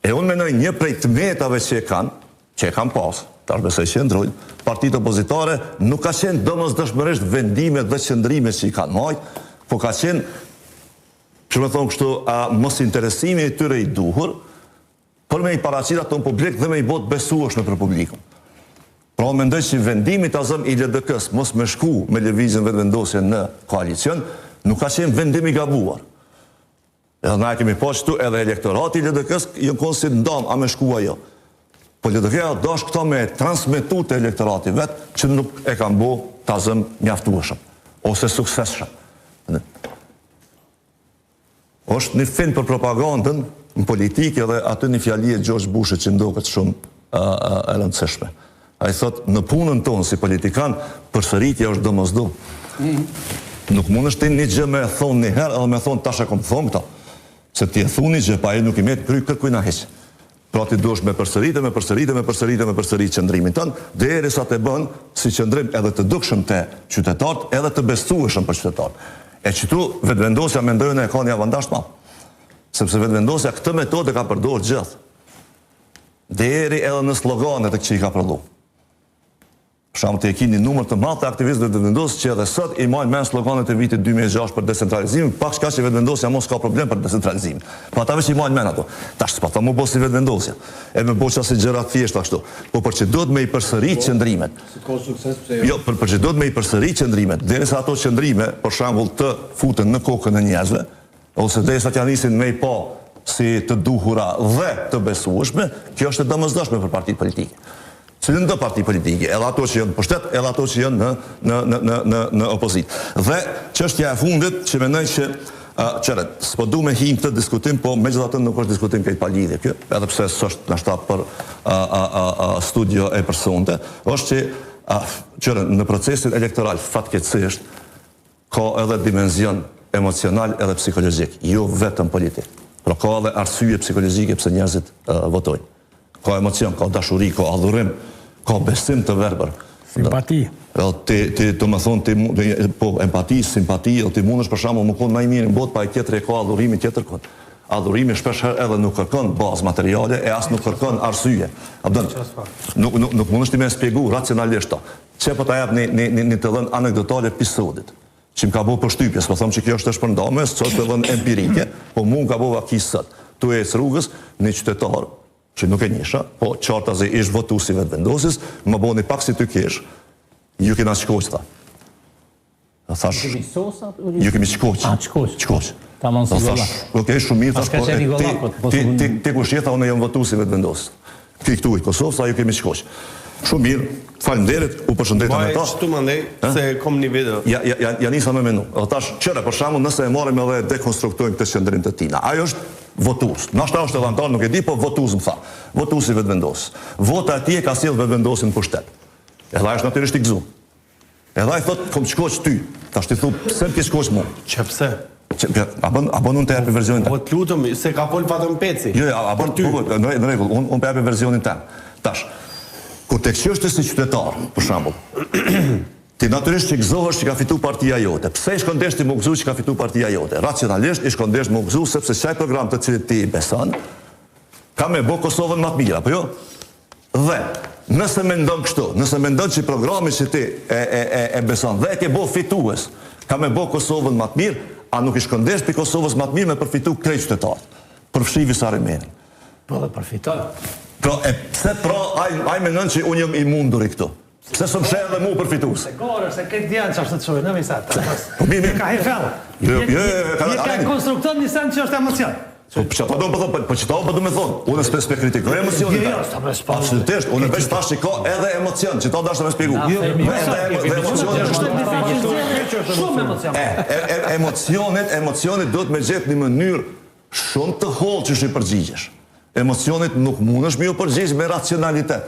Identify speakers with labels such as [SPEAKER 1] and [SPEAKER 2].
[SPEAKER 1] E unë menoj një prej të metave që e kanë pas, tash besoj që ndrojnë, partitë opozitare nuk ka qenë domosdoshmërisht vendimet dhe qëndrimet që i kanë marrë, po ka qenë, që me thonë kështu, mos interesimi i tyre i duhur, për me i paraqit ato në publik dhe me i bot besueshme për publikun. Pra mendoj që vendimi të azëm i LDK-s mos me shku me lëvizjen vetëvendosje në koalicion, nuk ka qenë vendim i gabuar. Edhe na e kemi po qëtu edhe elektorati i LDK-s jënë konë si ndam, a me shku ajo. Po LDK-a dash këto me transmitu të elektorati vetë që nuk e kanë bo të azëm mjaftueshëm, ose suksesshëm. Është një fin për propagandën në politikë edhe aty një fjali e George Bushit që ndoket shumë e rëndësishme. A i thot, në punën tonë si politikan, përsëritja është domosdoshme. Nuk mund është një gjë me e thonë një herë, edhe me thonë tash e kom thonë këta. Se ti e thuni gjë, pa e nuk i metë kry kërkujna heqë. Pra ti duesh me përsëritë qëndrimin tënë, dhe eri sa të bënë si qëndrim edhe të dukshëm të qytetarët, edhe të besueshëm për qytetarët. E qëtu vetëvendosja me ndojnë e ka një avantazh të madh. Sepse vetëvendosja këtë metodë ka përdorur gjithë. Deri edhe në sloganet e që i ka përdu. Për shembull të e kini numër të madh të aktivistëve vetëvendosë që edhe sot i majnë men sloganet e vitit 2006 për decentralizimin, pak shka që vetëvendosja mos ka problem për decentralizimin. Po ata veç i majnë men ato. Tash s'pa ta mu bo si vetëvendosja. E me bo që si gjëra thjeshta kështu. Po për që do të me i përsërit qëndrimet. Jo, për që do të me i përsërit qëndrimet, derisa ato qëndrime, për shembull të futen në kokën e njerëzve, ose derisa t'ja nisin me i pa si të duhura dhe të besueshme, kjo është e domosdoshme për partitë politike. Cilën do parti politike, edhe ato që janë në pushtet, edhe ato që janë në opozit. Dhe çështja e fundit që mendoj që qëret, s'po du me hinë këtë diskutim, po me gjithë atë nuk është diskutim këtë palidhje kjo, edhe pse s'është nashta për studio e personte, është që në procesin elektoral fatkeqësisht ka edhe dimenzion emocional edhe psikologjik, jo vetëm politik. Pra ka edhe arsye psikologjike pse njerëzit votojnë. Ka emocion, ka dashuri, ka adhurim, ka besim të verbër.
[SPEAKER 2] Simpati.
[SPEAKER 1] Të më thonë, po, empati, simpati, ti mund është për shembull më konë më i mirë në botë, pa i tjetër e ka adhurimi tjetër konë. Adhurimi shpesh edhe nuk kërkon bazë materiale, e as nuk kërkon arsye. Nuk mund është ti me spjegu racionalisht ta. Që po ta jap një të dhënë anekdotale episodit, që më ka bo përshtypje, s'po them që kjo është shpërndame, s'është të dhënë empirike, po mu më ka bo vakis sot. Tu e rrugës një qytetar që nuk e njësha, po qarta zi ish votu si vetëvendosis, më bo një pak si ty kesh, ju kena qkoq, tha. Thash, ju kemi qkoq. Qkoq.
[SPEAKER 2] Ta mund si golla.
[SPEAKER 1] Okej, shumë mirë, thash, ti ku shjetha, unë jam votu si vetëvendosis. Ti këtu i Kosovë, sa ju kemi qkoq. Shumë mirë, faleminderit, u përshëndeta me ta.
[SPEAKER 3] Vaj, shtu mandej, se kom një video.
[SPEAKER 1] Ja nisa me menu. Thash, qëre, për shembull, nëse e marrim edhe dekonstruktojmë këtë qëndrim të tina. Ajo është votues. Nashta është edhe antar, nuk e di, po votues më tha. Votues i vetëvendos. Vota e tij e ka sjell vetëvendosin në pushtet. Edhe ai është natyrisht i gëzuar. Edhe ai thotë, kom shkoq ty. Tash ti thu, pse ke shkoq mua?
[SPEAKER 3] Që pse?
[SPEAKER 1] A bën unë të japë versionin
[SPEAKER 3] tim. Po të lutem, se ka fol patëm Peci.
[SPEAKER 1] Jo, a bën ty. Në rregull, unë po japë versionin tim. Tash, kur tek çështja si qytetar, për shembull, ti natyrisht që gëzohesh që ka fitu partia jote. Pse i shkondesh ti më gëzu që ka fitu partia jote? Racionalisht i shkondesh më gëzu sepse qaj program të cilit ti i beson, ka me bo Kosovën më të mirë, apo jo? Dhe, nëse mendon kështu, nëse mendon që programi që ti e beson dhe e ke bo fitues, ka me bo Kosovën më të mirë, a nuk i shkondesh për Kosovës më të mirë me përfitu krejt qytetarët? Përfshi Sari Merin.
[SPEAKER 2] Po dhe përfiton.
[SPEAKER 1] Pra, pse ai mendon që unë jam i mundur i këtu? Pse së më shë edhe mu përfitus?
[SPEAKER 2] Se gorë, se këtë djanë që është të qojë, në misat.
[SPEAKER 1] Po mi,
[SPEAKER 2] ka hefellë. Je konstrukton një sen që është emocion.
[SPEAKER 1] Po që ta do me thonë, unë s'pe kritikoj emocionin.
[SPEAKER 2] Jo, s'ta me s'pa.
[SPEAKER 1] Absolutisht, unë veç tash që ka edhe emocion, që ta dashtë me spjegu. Emocionit do të me gjithë një mënyrë shumë të hollë që shi përgjigjesh. Emocionit nuk mund është mi u përgjigj me racionalitet.